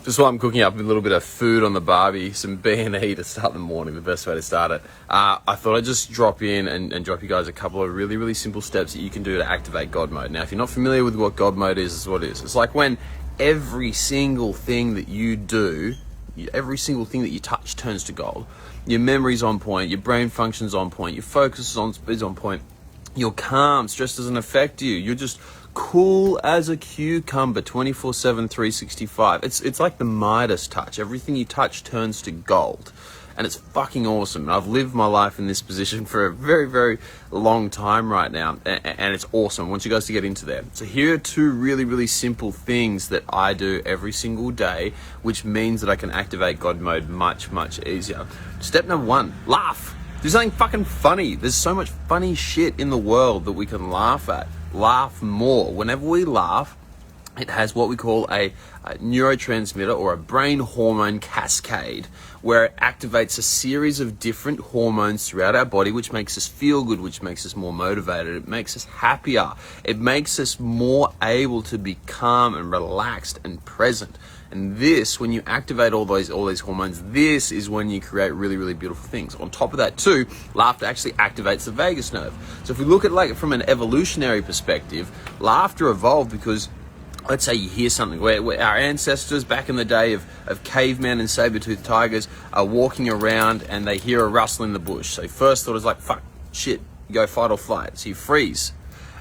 Just while I'm cooking up a little bit of food on the barbie, some B&E to start the morning, the best way to start it. I thought I'd just drop in and drop you guys a couple of really, really simple steps that you can do to activate God mode. Now, if you're not familiar with what God mode is what it is. It's like when every single thing that you do, every single thing that you touch turns to gold. Your memory's on point, your brain function's on point, your focus is on point. You're calm, stress doesn't affect you. You're just cool as a cucumber, 24/7, 365. It's like the Midas touch. Everything you touch turns to gold. And it's fucking awesome. I've lived my life in this position for a very, very long time right now. And it's awesome. I want you guys to get into there. So here are two really, really simple things that I do every single day, which means that I can activate God mode much, much easier. Step number one, laugh. Do something fucking funny. There's so much funny shit in the world that we can laugh at. Laugh more. Whenever we laugh, it has what we call a neurotransmitter or a brain hormone cascade, where it activates a series of different hormones throughout our body, which makes us feel good, which makes us more motivated. It makes us happier. It makes us more able to be calm and relaxed and present. And this, when you activate all these hormones, this is when you create really, really beautiful things. On top of that too, laughter actually activates the vagus nerve. So if we look at like from an evolutionary perspective, laughter evolved because, let's say you hear something where our ancestors back in the day of cavemen and saber-toothed tigers are walking around and they hear a rustle in the bush. So first thought was like, fuck, shit, you go fight or flight. So you freeze.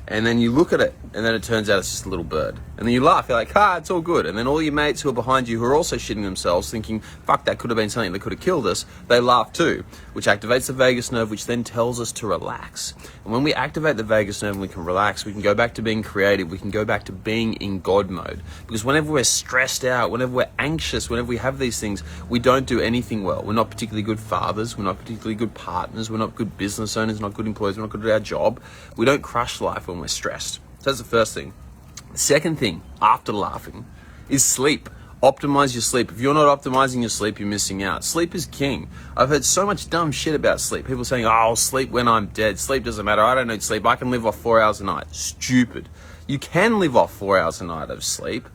And then you look at it, and then it turns out it's just a little bird. And then you laugh, you're like, it's all good. And then all your mates who are behind you who are also shitting themselves thinking, fuck, that could have been something that could have killed us, they laugh too, which activates the vagus nerve, which then tells us to relax. And when we activate the vagus nerve and we can relax, we can go back to being creative, we can go back to being in God mode. Because whenever we're stressed out, whenever we're anxious, whenever we have these things, we don't do anything well. We're not particularly good fathers, we're not particularly good partners, we're not good business owners, we're not good employees, we're not good at our job. We don't crush life when we're stressed. So that's the first thing. The second thing, after laughing, is sleep. Optimize your sleep. If you're not optimizing your sleep, you're missing out. Sleep is king. I've heard so much dumb shit about sleep. People saying, I'll sleep when I'm dead. Sleep doesn't matter. I don't need sleep. I can live off 4 hours a night. Stupid. You can live off 4 hours a night of sleep.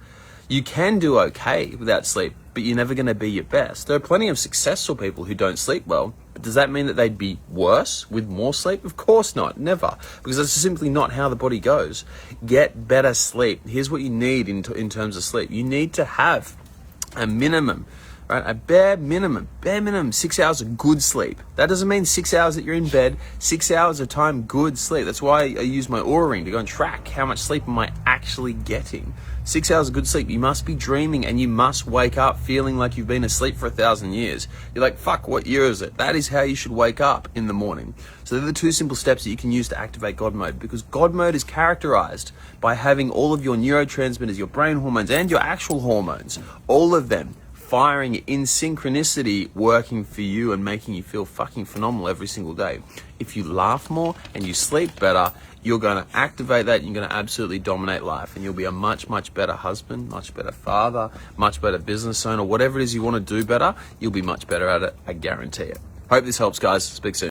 You can do okay without sleep, but you're never going to be your best. There are plenty of successful people who don't sleep well, but does that mean that they'd be worse with more sleep? Of course not, never, because that's simply not how the body goes. Get better sleep. Here's what you need in terms of sleep. You need to have a minimum, right? A bare minimum 6 hours of good sleep. That doesn't mean 6 hours that you're in bed, 6 hours of time good sleep. That's why I use my Oura ring to go and track how much sleep am I actually getting. 6 hours of good sleep. You must be dreaming and you must wake up feeling like you've been asleep for 1,000 years. You're like, fuck, what year is it? That is how you should wake up in the morning. So they're the two simple steps that you can use to activate God mode, because God mode is characterized by having all of your neurotransmitters, your brain hormones and your actual hormones, all of them firing in synchronicity, working for you and making you feel fucking phenomenal every single day. If you laugh more and you sleep better, you're going to activate that. You're going to absolutely dominate life, and you'll be a much, much better husband, much better father, much better business owner. Whatever it is you want to do better, you'll be much better at it. I guarantee it. Hope this helps, guys. Speak soon.